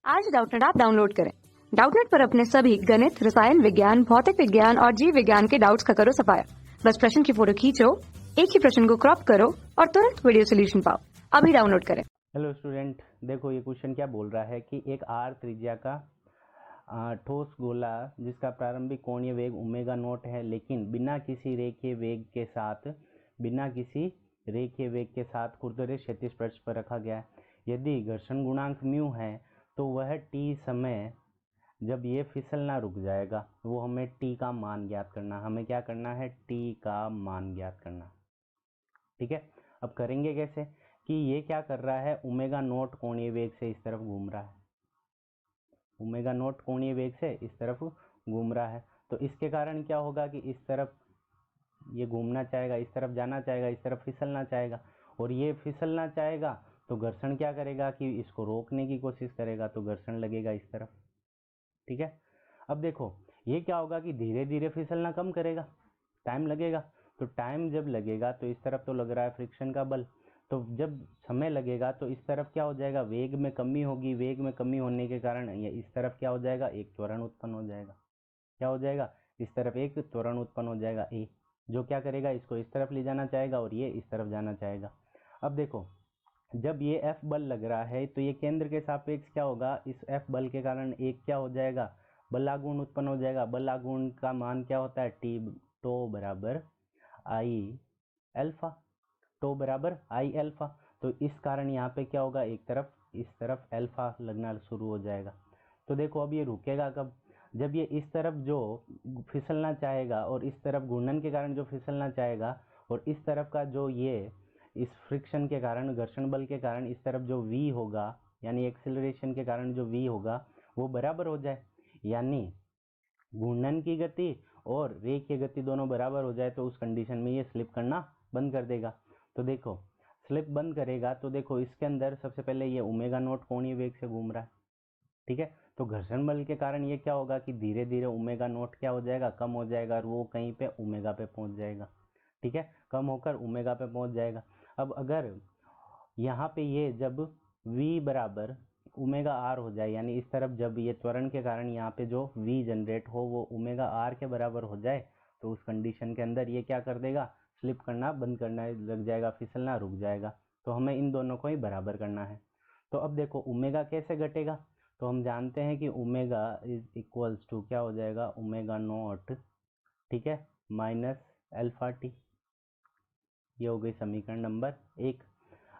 आज Doubtnut app download करें। Doubtnut पर अपने सभी गणित, रसायन विज्ञान, भौतिक विज्ञान और जीव विज्ञान के डाउट्स का करो सफाया। बस प्रश्न की फोटो खींचो, एक ही प्रश्न को क्रॉप करो और तुरंत वीडियो सोल्यूशन पाओ। अभी डाउनलोड करें। हेलो स्टूडेंट, देखो ये क्वेश्चन क्या बोल रहा है कि एक आर त्रिज्या का ठोस गोला जिसका प्रारंभिक कोणीय वेग ओमेगा नॉट है, लेकिन बिना किसी रेखीय वेग के साथ खुरदरे क्षैतिज पृष्ठ पर रखा गया है। यदि घर्षण गुणांक म्यू है तो वह टी समय जब ये फिसलना रुक जाएगा, वो हमें टी का मान ज्ञात करना। हमें क्या करना है? टी का मान ज्ञात करना। ठीक है, अब करेंगे कैसे कि ये क्या कर रहा है, ओमेगा नोट कोणीय वेग से इस तरफ घूम रहा है। ओमेगा नोट कोणीय वेग से इस तरफ घूम रहा है, तो इसके कारण क्या होगा कि इस तरफ ये घूमना चाहेगा, इस तरफ जाना चाहेगा, इस तरफ फिसलना चाहेगा, और ये फिसलना चाहेगा तो घर्षण क्या करेगा कि इसको रोकने की कोशिश करेगा, तो घर्षण लगेगा इस तरफ। ठीक है, अब देखो ये क्या होगा कि धीरे धीरे फिसलना कम करेगा, टाइम लगेगा। तो टाइम जब लगेगा तो इस तरफ तो लग रहा है फ्रिक्शन का बल, तो जब समय लगेगा तो इस तरफ क्या हो जाएगा, वेग में कमी होगी। वेग में कमी होने के कारण ये इस तरफ क्या हो जाएगा, एक त्वरण उत्पन्न हो जाएगा। क्या हो जाएगा? इस तरफ एक त्वरण उत्पन्न हो जाएगा ए, जो क्या करेगा, इसको इस तरफ ले जाना चाहेगा और ये इस तरफ जाना चाहेगा। अब देखो जब ये एफ बल लग रहा है तो ये केंद्र के सापेक्ष क्या होगा, इस एफ बल के कारण एक क्या हो जाएगा, बलागुण उत्पन्न हो जाएगा। बलागुण का मान क्या होता है, टी टो बराबर आई एल्फा, टो बराबर आई एल्फा। तो इस कारण यहाँ पे क्या होगा, एक तरफ इस तरफ एल्फा लगना शुरू हो जाएगा। तो देखो अब ये रुकेगा कब, जब ये इस तरफ जो फिसलना चाहेगा और इस तरफ घूर्णन के कारण जो फिसलना चाहेगा, और इस तरफ का जो ये इस फ्रिक्शन के कारण, घर्षण बल के कारण इस तरफ जो v होगा, यानी एक्सेलरेशन के कारण जो v होगा वो बराबर हो जाए, यानी घूर्णन की गति और रेखीय गति दोनों बराबर हो जाए, तो उस कंडीशन में ये स्लिप करना बंद कर देगा। तो देखो स्लिप बंद करेगा तो देखो इसके अंदर सबसे पहले ये ओमेगा नोट कोणीय वेग से घूम रहा है। ठीक है, तो घर्षण बल के कारण ये क्या होगा कि धीरे धीरे ओमेगा नोट क्या हो जाएगा, कम हो जाएगा, और वो कहीं पे ओमेगा पे पहुंच जाएगा। ठीक है, कम होकर ओमेगा पे पहुंच जाएगा। अब अगर यहाँ पे ये जब v बराबर ओमेगा आर हो जाए, यानी इस तरफ जब ये त्वरण के कारण यहाँ पे जो v जनरेट हो वो ओमेगा आर के बराबर हो जाए, तो उस कंडीशन के अंदर ये क्या कर देगा, स्लिप करना बंद करना लग जाएगा, फिसलना रुक जाएगा। तो हमें इन दोनों को ही बराबर करना है। तो अब देखो ओमेगा कैसे घटेगा, तो हम जानते हैं कि ओमेगा इज इक्वल्स टू क्या हो जाएगा, ओमेगा नॉट, ठीक है, माइनस एल्फा टी। ये हो गई समीकरण नंबर 1।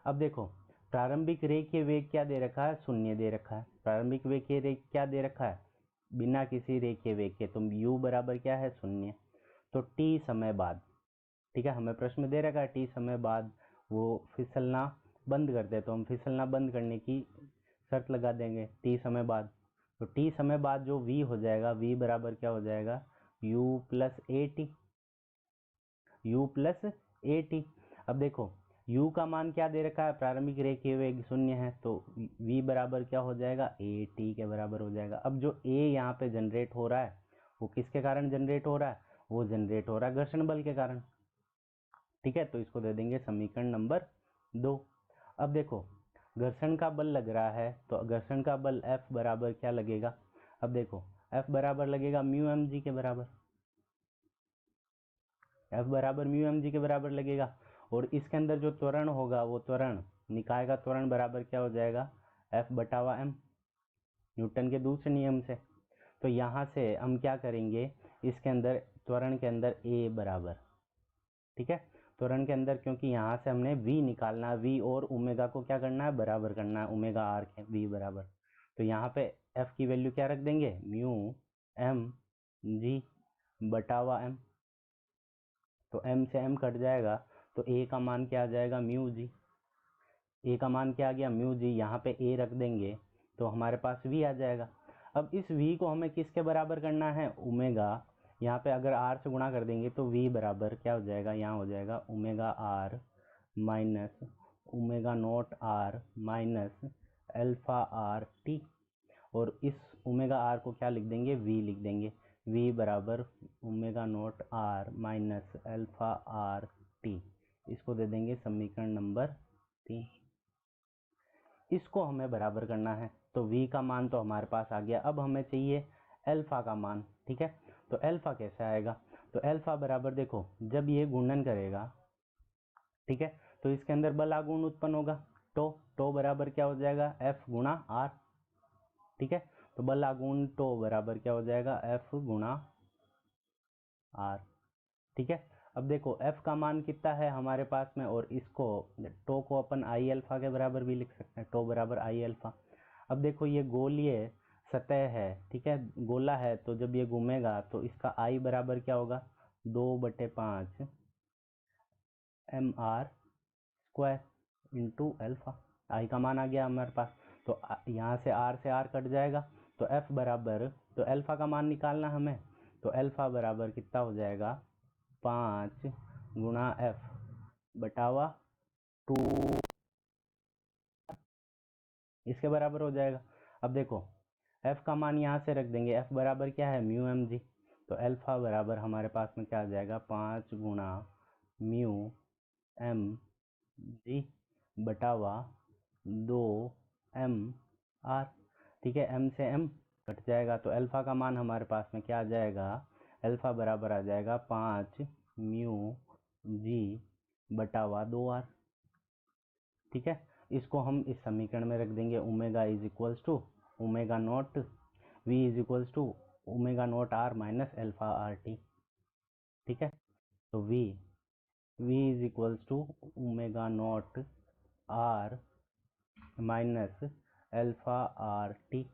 अब देखो प्रारंभिक रेखीय वेग क्या दे रखा है, शून्य दे रखा है। प्रारंभिक रेखीय वेग क्या दे रखा है, बिना किसी रेखीय वेग के, तो u बराबर क्या है, शून्य। तो t समय बाद, ठीक है, हमें प्रश्न दे रखा है टी समय बाद वो फिसलना बंद कर दे, तो हम फिसलना बंद करने की शर्त लगा देंगे टी समय बाद। तो टी समय बाद जो v हो जाएगा, v बराबर क्या हो जाएगा, u plus A T, u plus A T. अब देखो u का मान क्या दे रखा है, प्रारंभिक रेखीय वेग शून्य है, तो v बराबर क्या हो जाएगा, ए टी के बराबर हो जाएगा। अब जो a यहाँ पे जनरेट हो रहा है वो किसके कारण जनरेट हो रहा है, वो जनरेट हो रहा है घर्षण बल के कारण। ठीक है, तो इसको दे देंगे समीकरण नंबर 2। अब देखो घर्षण का बल लग रहा है, तो घर्षण का बल F बराबर क्या लगेगा, अब देखो F बराबर लगेगा म्यू एम जी के बराबर, F बराबर म्यू एम जी के बराबर लगेगा। और इसके अंदर जो त्वरण होगा वो त्वरण, निकाय का त्वरण बराबर क्या हो जाएगा, F बटावा m, न्यूटन के दूसरे नियम से। तो यहाँ से हम क्या करेंगे, इसके अंदर त्वरण के अंदर A बराबर, ठीक है, त्वरण के अंदर, क्योंकि यहाँ से हमने v निकालना है, v और ओमेगा को क्या करना है, बराबर करना है, ओमेगा आर के v बराबर। तो यहाँ पे f की वैल्यू क्या रख देंगे, म्यू एम जी बटावा m। तो m से m कट जाएगा, तो a का मान क्या आ जाएगा, म्यू जी। a का मान क्या आ गया, म्यू जी। यहाँ पे a रख देंगे तो हमारे पास v आ जाएगा। अब इस v को हमें किसके बराबर करना है, ओमेगा। यहाँ पे अगर r से गुणा कर देंगे तो v बराबर क्या हो जाएगा, यहाँ हो जाएगा omega r minus omega naught r minus alpha r t. और इस ओमेगा आर को क्या लिख देंगे, v लिख देंगे। v बराबर omega naught r minus alpha r t, इसको दे देंगे समीकरण नंबर 3। इसको हमें बराबर करना है। तो v का मान तो हमारे पास आ गया। अब हमें चाहिए अल्फा का मान, ठीक है। तो अल्फा कैसे आएगा, तो अल्फा बराबर देखो, जब ये गुणन करेगा, ठीक है, तो इसके अंदर बल आघूर्ण उत्पन्न होगा, तो बराबर क्या हो जाएगा, F गुणा R, ठीक है। तो बल आघूर्ण तो बराबर क्या हो जाएगा, F गुणा R, ठीक है। अब देखो F का मान कितना है हमारे पास में, और इसको टो को अपन आई अल्फा के बराबर भी लिख सकते हैं, टो बराबर आई अल्फा। अब देखो ये गोलीय सतह है, ठीक है, गोला है, तो जब ये घूमेगा तो इसका आई बराबर क्या होगा, 2/5 mr स्क्वायर इंटू अल्फा। आई का मान आ गया हमारे पास, तो यहाँ से R कट जाएगा, तो F बराबर, तो अल्फा का मान निकालना हमें, तो अल्फा बराबर कितना हो जाएगा, 5 गुणा F बटावा 2, इसके बराबर हो जाएगा। अब देखो F का मान यहाँ से रख देंगे, F बराबर क्या है, म्यू एम जी, तो अल्फा बराबर हमारे पास में क्या आ जाएगा, 5 गुणा म्यू एम जी बटावा 2 एम आर, ठीक है, एम से एम कट जाएगा, तो अल्फा का मान हमारे पास में क्या आ जाएगा, अल्फा बराबर आ जाएगा 5 म्यू जी बटावा 2 आर, ठीक है। इसको हम इस समीकरण में रख देंगे, omega is equals to omega naught v is equals to omega naught r minus alpha r t, ठीक है। तो v is equals to omega naught r minus alpha r t,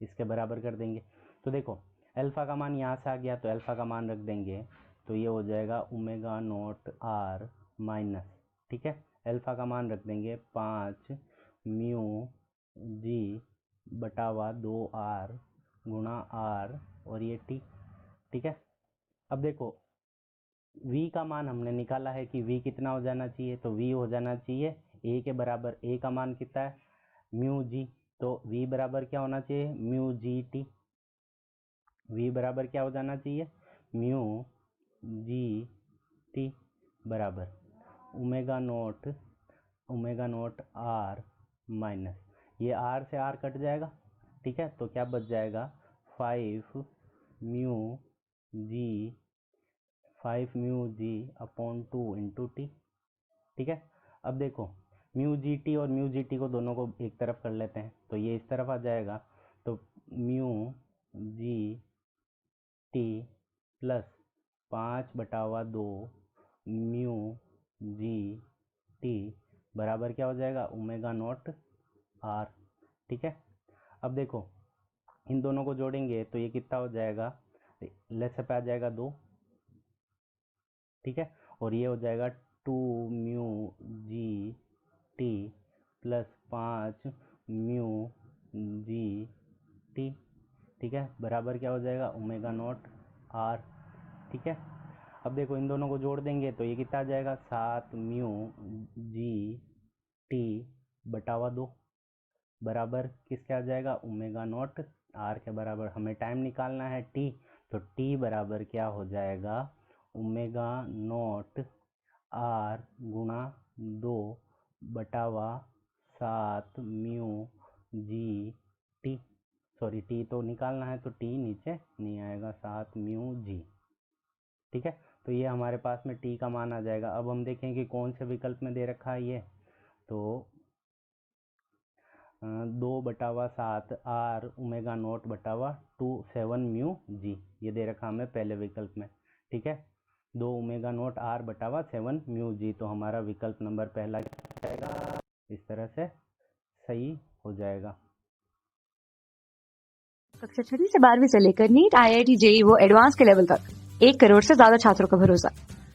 इसके बराबर कर देंगे। तो देखो अल्फा का मान यहाँ से आ गया, तो अल्फा का मान रख देंगे, तो ये हो जाएगा ओमेगा नॉट आर माइनस, ठीक है, अल्फा का मान रख देंगे 5 म्यू जी बटावा 2 आर गुणा आर और ये टी, ठीक है। अब देखो v का मान हमने निकाला है कि v कितना हो जाना चाहिए, तो v हो जाना चाहिए a के बराबर, a का मान कितना है, म्यू जी, तो v बराबर क्या होना चाहिए, म्यू जी टी, v बराबर क्या हो जाना चाहिए, म्यू जी टी बराबर ओमेगा नोट आर माइनस, ये r से r कट जाएगा, ठीक है, तो क्या बच जाएगा 5 mu G upon 2 into T, ठीक है। अब देखो म्यू जी टी और म्यू जी टी को दोनों को एक तरफ कर लेते हैं, तो ये इस तरफ आ जाएगा, तो mu G T plus 5/2 mu G T बराबर क्या हो जाएगा, ओमेगा नॉट आर, ठीक है। अब देखो इन दोनों को जोड़ेंगे तो ये कितना हो जाएगा, लेस पे आ जाएगा 2, ठीक है, और ये हो जाएगा 2 mu G T plus 5 mu G T, ठीक है, बराबर क्या हो जाएगा, ओमेगा नॉट आर, ठीक है। अब देखो इन दोनों को जोड़ देंगे तो ये कितना आ जाएगा, 7 म्यू जी टी बटावा 2 बराबर किसके आ जाएगा, ओमेगा नॉट आर के बराबर। हमें टाइम निकालना है टी, तो टी बराबर क्या हो जाएगा, ओमेगा नॉट आर गुणा 2 बटावा 7 mu G T, sorry T तो निकालना है तो टी नीचे नहीं आएगा, 7 म्यू जी, ठीक है। तो ये हमारे पास में टी का मान आ जाएगा। अब हम देखें कि कौन से विकल्प में दे रखा है ये, तो 2/7 are omega naught बटावा 7 mu G, ये दे रखा हमें पहले विकल्प में, ठीक है, 2 omega naught are बटावा 7 mu G, तो हमारा विकल्प नंबर पहला जाएगा, इस तरह से सही हो जाएगा। कक्षा 6 से 12वीं से लेकर नीट, IIT, JEE वो एडवांस के लेवल तक 1 करोड़ से ज्यादा छात्रों का भरोसा।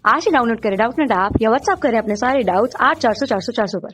आज ही डाउनलोड करें डाउटनेट ऐप या व्हाट्सएप करें अपने सारे डाउट्स 8400 400 400 पर।